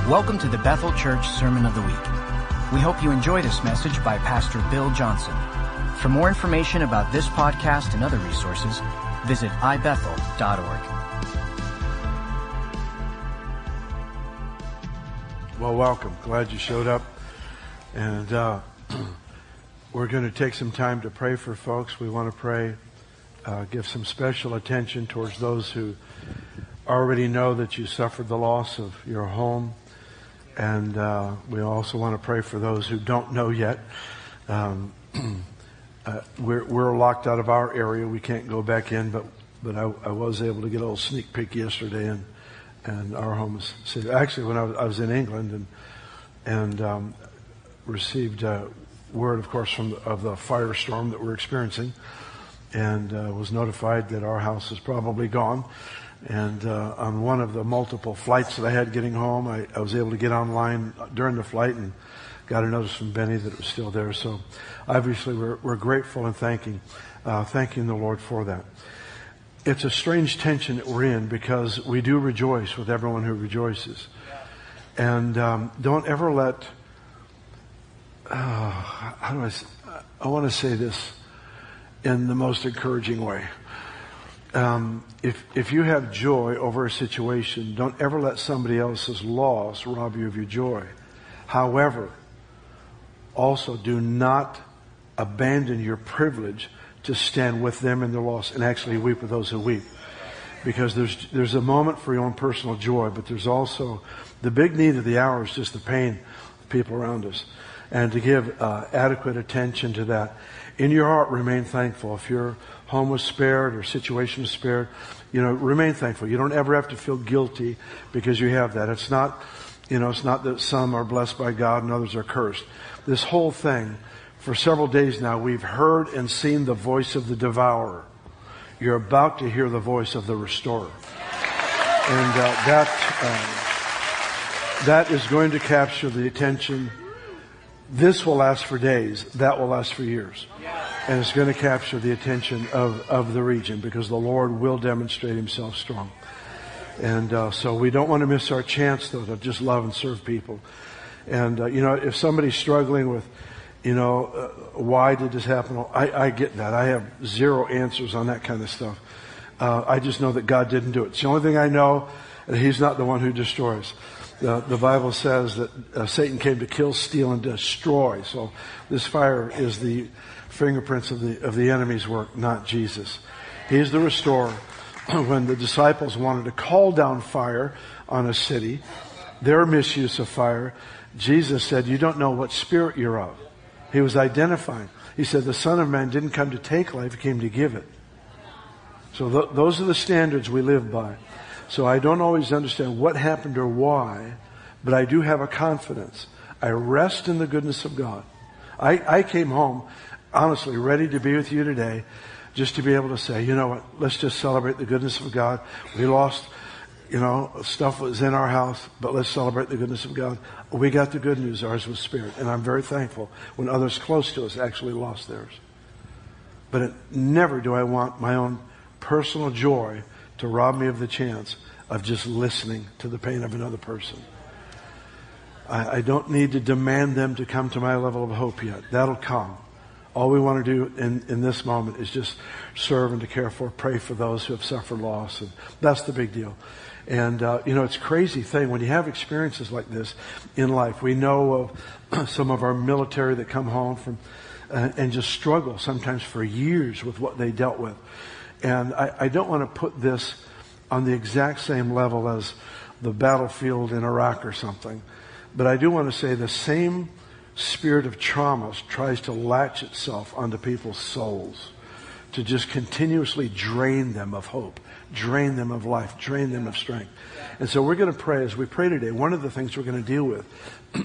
Welcome to the Bethel Church Sermon of the Week. We hope you enjoy this message by Pastor Bill Johnson. For more information about this podcast and other resources, visit ibethel.org. Well, welcome. Glad you showed up. And we're going to take some time to pray for folks. We want to pray, give some special attention towards those who already know that you suffered the loss of your home. And we also want to pray for those who don't know yet. We're locked out of our area. We can't go back in, but I was able to get a little sneak peek yesterday, and our home is safe. Actually, when I was in England and received word, of course, of the firestorm that we're experiencing, and was notified that our house is probably gone. And on one of the multiple flights that I had getting home, I was able to get online during the flight and got a notice from Benny that it was still there. So obviously we're grateful and thanking the Lord for that. It's a strange tension that we're in because we do rejoice with everyone who rejoices. And don't ever let, I want to say this in the most encouraging way. If you have joy over a situation, don't ever let somebody else's loss rob you of your joy. However, also do not abandon your privilege to stand with them in their loss and actually weep with those who weep. Because there's a moment for your own personal joy, but there's also the big need of the hour is just the pain of people around us. And to give adequate attention to that. In your heart, remain thankful. If your home was spared or situation was spared, remain thankful. You don't ever have to feel guilty because you have that. It's not that some are blessed by God and others are cursed. This whole thing, for several days now, we've heard and seen the voice of the devourer. You're about to hear the voice of the restorer. And that is going to capture the attention. This will last for days. That will last for years. And it's going to capture the attention of the region because the Lord will demonstrate Himself strong. And so we don't want to miss our chance, though, to just love and serve people. And, if somebody's struggling with, why did this happen? I get that. I have zero answers on that kind of stuff. I just know that God didn't do it. It's the only thing I know, and He's not the one who destroys. The Bible says that Satan came to kill, steal, and destroy. So this fire is the fingerprints of the enemy's work, not Jesus. He is the restorer. When the disciples wanted to call down fire on a city, their misuse of fire, Jesus said, "You don't know what spirit you're of." He was identifying. He said, "The Son of Man didn't come to take life, He came to give it." So those are the standards we live by. So I don't always understand what happened or why, but I do have a confidence. I rest in the goodness of God. I came home, honestly, ready to be with you today, just to be able to say, you know what, let's just celebrate the goodness of God. We lost, stuff was in our house, but let's celebrate the goodness of God. We got the good news, ours was spared. And I'm very thankful when others close to us actually lost theirs. But never do I want my own personal joy to rob me of the chance of just listening to the pain of another person. I don't need to demand them to come to my level of hope yet. That'll come. All we want to do in this moment is just serve and to care for, pray for those who have suffered loss. And that's the big deal. And, it's a crazy thing. When you have experiences like this in life, we know of some of our military that come home from and just struggle sometimes for years with what they dealt with. And I don't want to put this on the exact same level as the battlefield in Iraq or something. But I do want to say the same spirit of trauma tries to latch itself onto people's souls to just continuously drain them of hope, drain them of life, drain them of strength. And so we're going to pray. As we pray today, one of the things we're going to deal with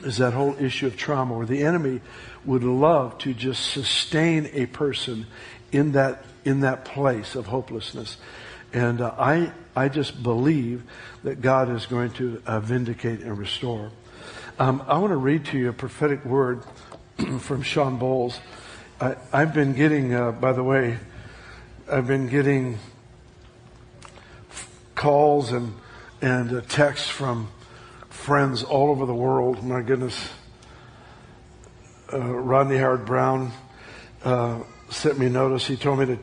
is that whole issue of trauma, where the enemy would love to just sustain a person in that place of hopelessness. And I just believe that God is going to vindicate and restore. I want to read to you a prophetic word from Sean Bowles. I've been getting, by the way, calls and texts from friends all over the world. My goodness. Rodney Howard Brown sent me a notice. He told me to, in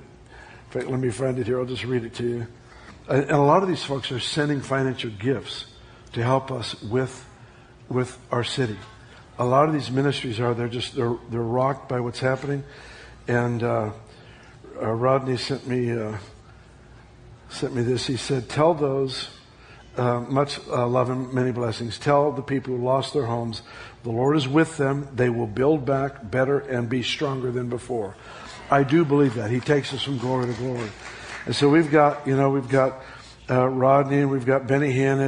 fact, let me find it here. I'll just read it to you. And a lot of these folks are sending financial gifts to help us with our city. A lot of these ministries they're rocked by what's happening. And Rodney sent me this. He said, "Tell those much love and many blessings. Tell the people who lost their homes, the Lord is with them. They will build back better and be stronger than before." I do believe that. He takes us from glory to glory. And so we've got Rodney, and we've got Benny Hinn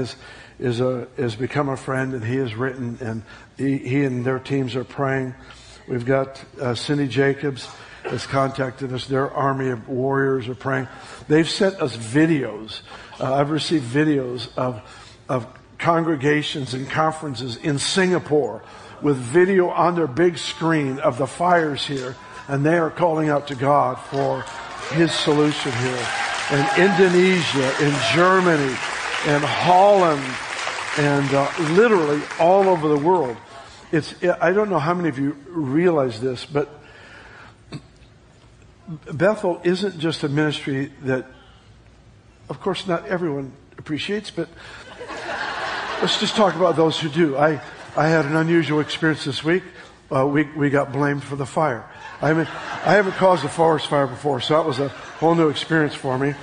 has become a friend, and he has written, and he and their teams are praying. We've got Cindy Jacobs has contacted us. Their army of warriors are praying. They've sent us videos. I've received videos of congregations and conferences in Singapore with video on their big screen of the fires here, and they are calling out to God for His solution here. In Indonesia, in Germany, in Holland, and literally all over the world. I don't know how many of you realize this, but Bethel isn't just a ministry that, of course, not everyone appreciates, but let's just talk about those who do. I had an unusual experience this week. We got blamed for the fire. I haven't caused a forest fire before, so that was a whole new experience for me.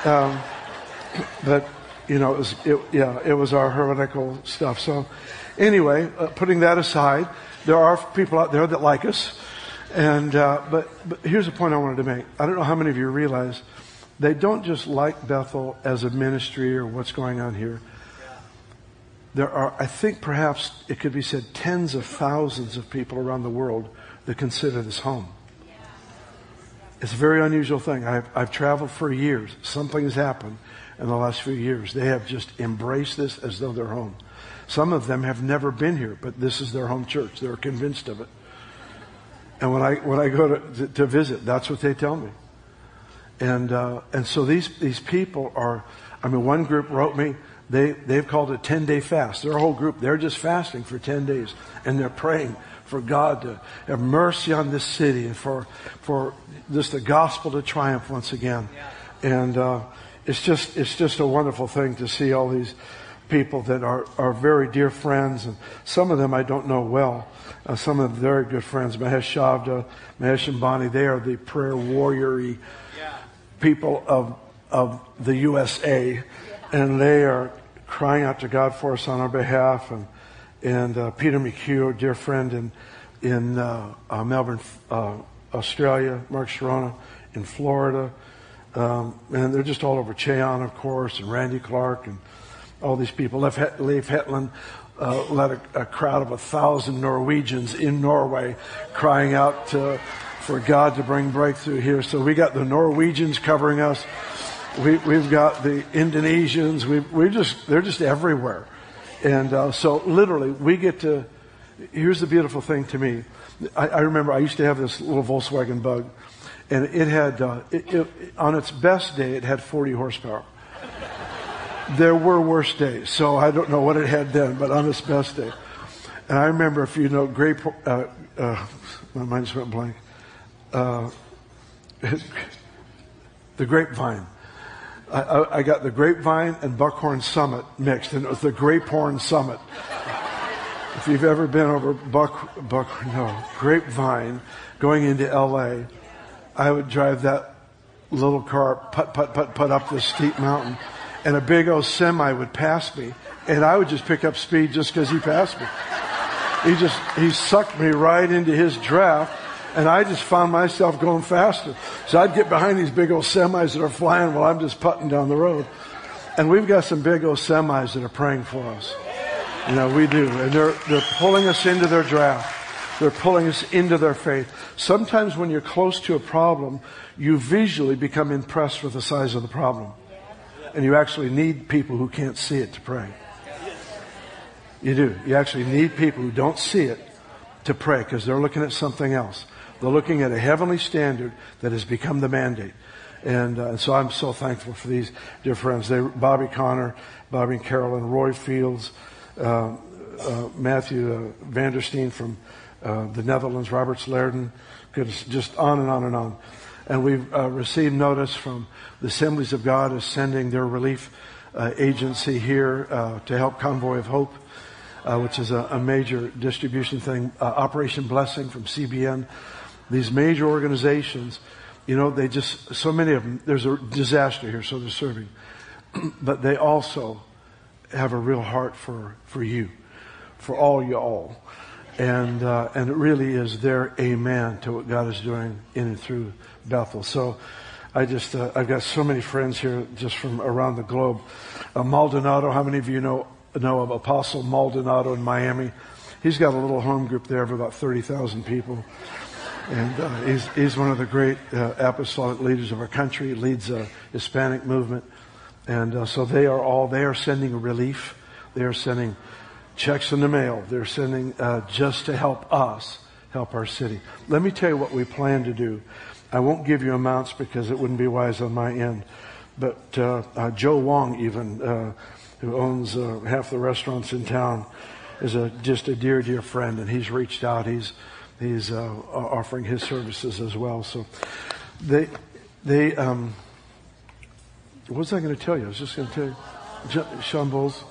But it was our heretical stuff. So anyway, putting that aside, there are people out there that like us. And but here's the point I wanted to make. I don't know how many of you realize they don't just like Bethel as a ministry or what's going on here. There are, I think perhaps it could be said, tens of thousands of people around the world that consider this home. It's a very unusual thing. I've traveled for years. Something has happened in the last few years. They have just embraced this as though they're home. Some of them have never been here, but this is their home church. They're convinced of it. And when I go to visit, that's what they tell me. And so these people are, one group wrote me, they've called it 10-day fast. Their whole group, they're just fasting for 10 days. And they're praying for God to have mercy on this city and for just the gospel to triumph once again. And it's just a wonderful thing to see all these people that are very dear friends, and some of them I don't know well. Some of them very good friends. Mahesh Shavda, Mahesh and Bonnie, they are the prayer warrior-y people of the USA, and they are crying out to God for us on our behalf. And Peter McHugh, a dear friend in Melbourne, Australia, Mark Sharona in Florida, and they're just all over. Cheon, of course, and Randy Clark, and all these people. Leif Hetland led a crowd of 1,000 Norwegians in Norway crying out for God to bring breakthrough here. So we got the Norwegians covering us. We've got the Indonesians. They're just everywhere. And so literally we get to, here's the beautiful thing to me. I remember I used to have this little Volkswagen Bug, and it had, on its best day, it had 40 horsepower. There were worse days, so I don't know what it had then, but on its best day. And I remember, if you know, my mind just went blank. The Grapevine. I got the Grapevine and Buckhorn Summit mixed, and it was the Grapehorn Summit. If you've ever been over Grapevine going into LA, I would drive that little car put up this steep mountain, and a big old semi would pass me, and I would just pick up speed just because he passed me. He sucked me right into his draft, and I just found myself going faster. So I'd get behind these big old semis that are flying while I'm just putting down the road. And we've got some big old semis that are praying for us. You know, we do. And they're pulling us into their draft. They're pulling us into their faith. Sometimes when you're close to a problem, you visually become impressed with the size of the problem. And you actually need people who can't see it to pray. You do. You actually need people who don't see it to pray, because they're looking at something else. They're looking at a heavenly standard that has become the mandate. And so I'm so thankful for these dear friends. Bobby Connor, Bobby and Carolyn, Roy Fields, Matthew Vandersteen from the Netherlands, Robert Slerden, just on and on and on. And we've received notice from the Assemblies of God is sending their relief agency here to help Convoy of Hope, which is a major distribution thing. Operation Blessing from CBN. These major organizations, you know, they just, so many of them, there's a disaster here, so they're serving. But they also have a real heart for you, for all y'all. And it really is their amen to what God is doing in and through Bethel. So I've got so many friends here just from around the globe. Maldonado, how many of you know of Apostle Maldonado in Miami? He's got a little home group there of about 30,000 people. And he's one of the great apostolic leaders of our country, leads a Hispanic movement. And so they are sending relief. They are sending checks in the mail. They're sending just to help us, help our city. Let me tell you what we plan to do. I won't give you amounts because it wouldn't be wise on my end. But Joe Wong even, who owns half the restaurants in town, is just a dear, dear friend. And he's reached out. He's offering his services as well. So they what was I going to tell you? I was just going to tell you, Sean Bowles.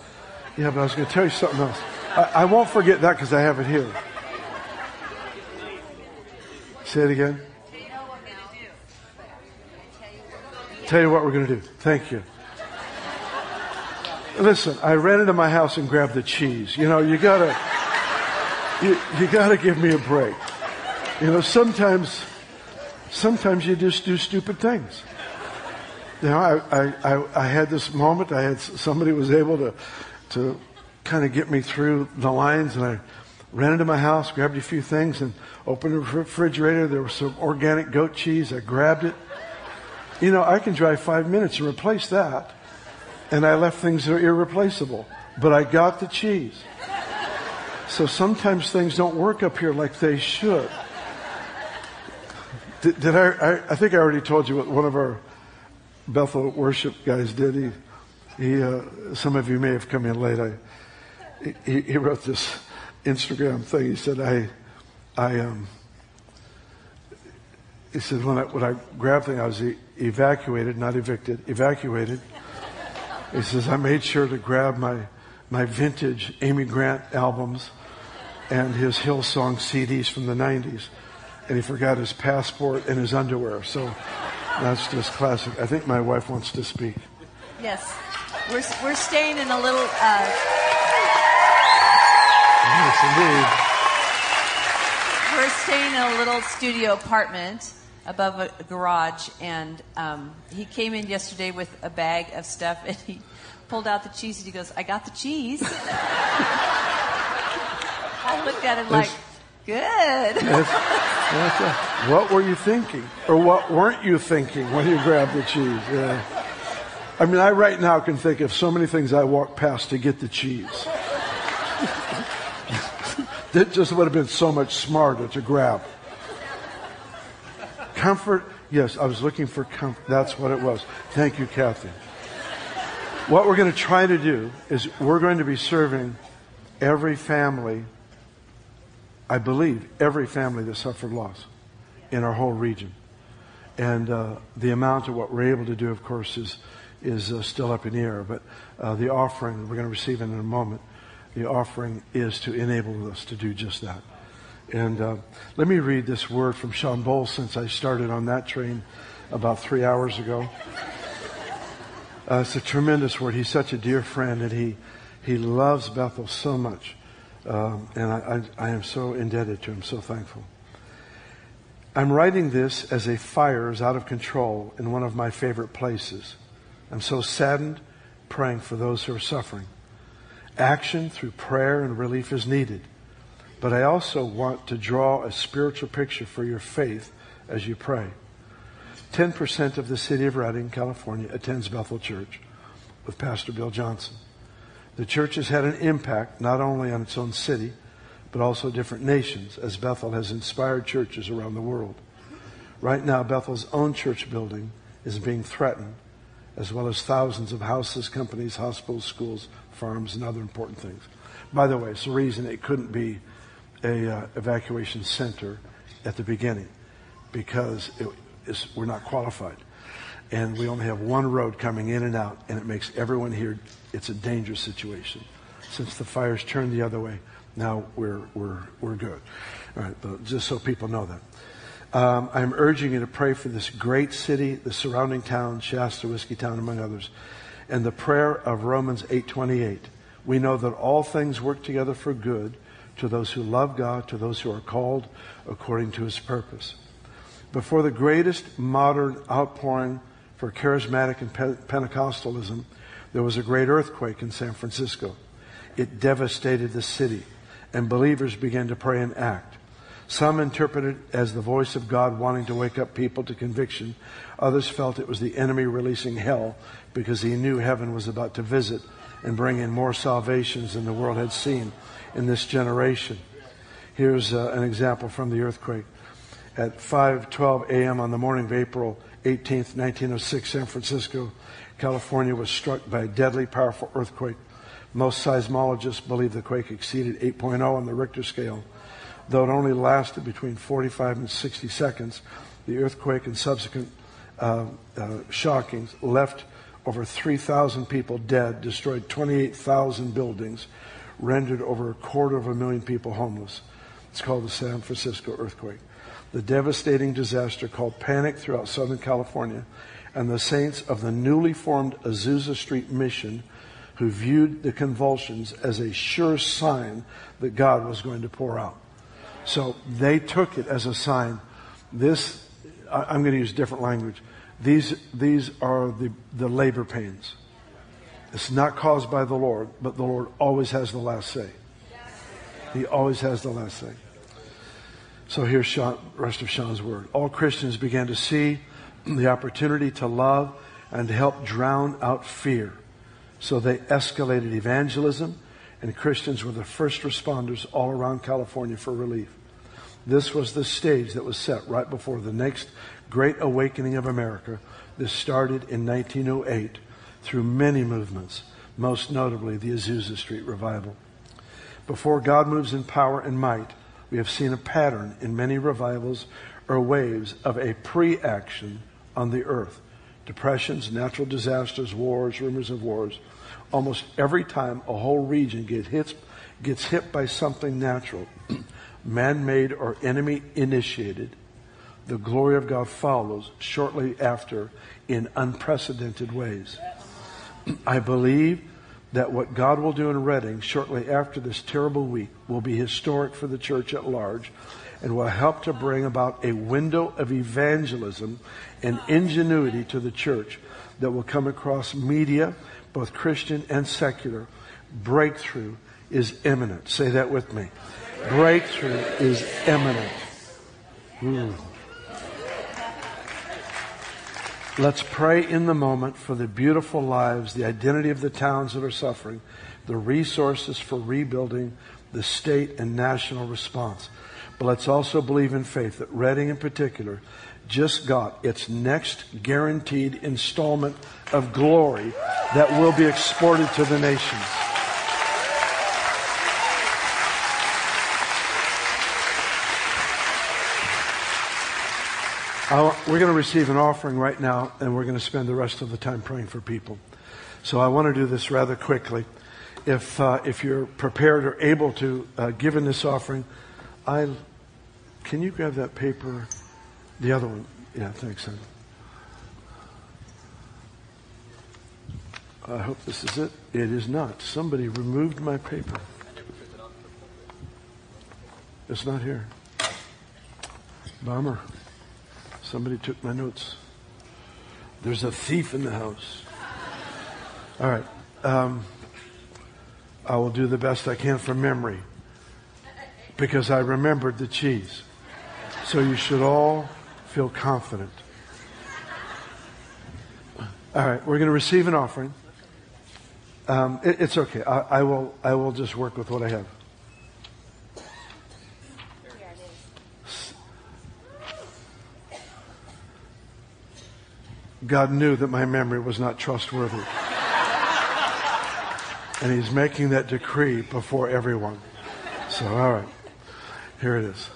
Yeah, but I was going to tell you something else. I won't forget that because I have it here. Say it again. Tell you what we're going to do. Thank you. Listen, I ran into my house and grabbed the cheese. You know, you gotta give me a break. You know, sometimes you just do stupid things. You know, I had this moment. Somebody was able to kind of get me through the lines, and I ran into my house, grabbed a few things, and opened the refrigerator. There was some organic goat cheese. I grabbed it. You know, I can drive 5 minutes and replace that. And I left things that are irreplaceable. But I got the cheese. So sometimes things don't work up here like they should. I think I already told you what one of our Bethel worship guys did. He some of you may have come in late. He wrote this Instagram thing. He said, he said, when I grabbed things, I was evacuated, not evicted, evacuated. He says, I made sure to grab my vintage Amy Grant albums and his Hillsong CDs from the 90s. And he forgot his passport and his underwear. So that's just classic. I think my wife wants to speak. Yes. We're staying in a little... Yes, indeed. We're staying in a little studio apartment above a garage, and he came in yesterday with a bag of stuff, and he pulled out the cheese, and he goes, I got the cheese. I looked at him like, good. What were you thinking? Or what weren't you thinking when you grabbed the cheese? Yeah. I mean, I right now can think of so many things I walked past to get the cheese. That just would have been so much smarter to grab. Comfort, yes, I was looking for comfort. That's what it was. Thank you, Kathy. What we're going to try to do is we're going to be serving every family, I believe, every family that suffered loss in our whole region. And the amount of what we're able to do, of course, is still up in the air. But the offering we're going to receive in a moment, the offering is to enable us to do just that. And let me read this word from Sean Bowles, since I started on that train about 3 hours ago. It's a tremendous word. He's such a dear friend, and he loves Bethel so much. And I am so indebted to him, so thankful. I'm writing this as a fire is out of control in one of my favorite places. I'm so saddened, praying for those who are suffering. Action through prayer and relief is needed. But I also want to draw a spiritual picture for your faith as you pray. 10% of the city of Redding, California, attends Bethel Church with Pastor Bill Johnson. The church has had an impact not only on its own city, but also different nations, as Bethel has inspired churches around the world. Right now, Bethel's own church building is being threatened as well as thousands of houses, companies, hospitals, schools, farms, and other important things. By the way, it's the reason it couldn't be a evacuation center at the beginning, because we're not qualified. And we only have one road coming in and out, and it makes everyone here, it's a dangerous situation. Since the fire's turned the other way, now we're good. All right, but just so people know that. I'm urging you to pray for this great city, the surrounding towns, Shasta, Whiskeytown, among others, and the prayer of Romans 8:28. We know that all things work together for good to those who love God, to those who are called according to His purpose. Before the greatest modern outpouring for charismatic and Pentecostalism, there was a great earthquake in San Francisco. It devastated the city, and believers began to pray and act. Some interpreted it as the voice of God wanting to wake up people to conviction. Others felt it was the enemy releasing hell because he knew heaven was about to visit and bring in more salvations than the world had seen in this generation. Here's an example from the earthquake. At 5:12 a.m. on the morning of April 18th, 1906, San Francisco, California was struck by a deadly, powerful earthquake. Most seismologists believe the quake exceeded 8.0 on the Richter scale. Though it only lasted between 45 and 60 seconds, the earthquake and subsequent shockings left over 3,000 people dead, destroyed 28,000 buildings, rendered over 250,000 people homeless. It's called the San Francisco earthquake. The devastating disaster caused panic throughout Southern California, and the saints of the newly formed Azusa Street Mission, who viewed the convulsions as a sure sign that God was going to pour out. So they took it as a sign. I'm going to use different language. These are the labor pains. It's not caused by the Lord, but the Lord always has the last say. He always has the last say. So here's the rest of Sean's word. All Christians began to see the opportunity to love and to help drown out fear. So they escalated evangelism, and Christians were the first responders all around California for relief. This was the stage that was set right before the next great awakening of America. This started in 1908 through many movements, most notably the Azusa Street Revival. Before God moves in power and might, we have seen a pattern in many revivals or waves of a pre-action on the earth. Depressions, natural disasters, wars, rumors of wars. Almost every time a whole region gets hit by something natural, man-made or enemy-initiated, the glory of God follows shortly after in unprecedented ways. I believe that what God will do in Redding shortly after this terrible week will be historic for the church at large and will help to bring about a window of evangelism and ingenuity to the church that will come across media, both Christian and secular. Breakthrough is imminent. Say that with me. Breakthrough is imminent. Ooh. Let's pray in the moment for the beautiful lives, the identity of the towns that are suffering, the resources for rebuilding, the state and national response. But let's also believe in faith that Redding in particular just got its next guaranteed installment of glory that will be exported to the nations. We're going to receive an offering right now, and we're going to spend the rest of the time praying for people. So I want to do this rather quickly. If you're prepared or able to give in this offering, can you grab that paper? The other one. Yeah, thanks, son. I hope this is it. It is not. Somebody removed my paper. It's not here. Bummer. Somebody took my notes. There's a thief in the house. All right. I will do the best I can from memory because I remembered the cheese. So you should all feel confident. All right. We're going to receive an offering. It's okay. I will just work with what I have. God knew that my memory was not trustworthy. And he's making that decree before everyone. So, all right. Here it is.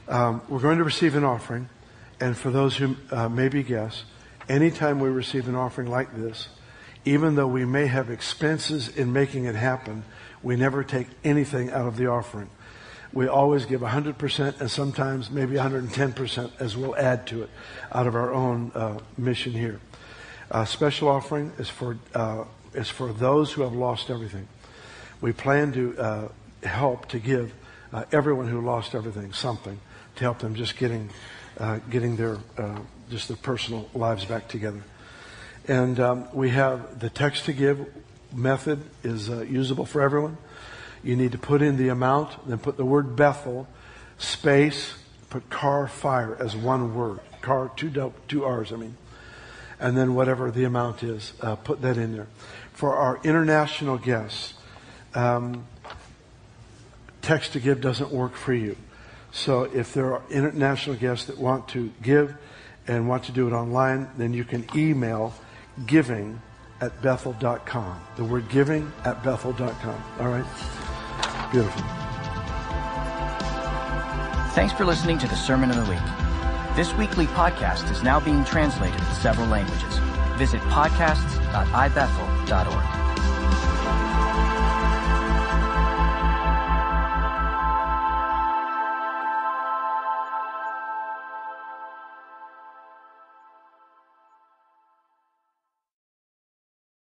We're going to receive an offering. And for those who may be guests, anytime we receive an offering like this, even though we may have expenses in making it happen, we never take anything out of the offering. We always give 100% and sometimes maybe 110% as we'll add to it out of our own mission here. Special offering is for those who have lost everything. We plan to help to give everyone who lost everything something to help them just getting their personal lives back together. And we have the text to give method is usable for everyone. You need to put in the amount, then put the word Bethel, space, put car fire as one word. Car, two R's, and then whatever the amount is, put that in there. For our international guests, text to give doesn't work for you. So if there are international guests that want to give and want to do it online, then you can email giving@bethel.com. The word giving@bethel.com. All right? Beautiful. Thanks for listening to the Sermon of the Week. This weekly podcast is now being translated to several languages. Visit podcasts.ibethel.org.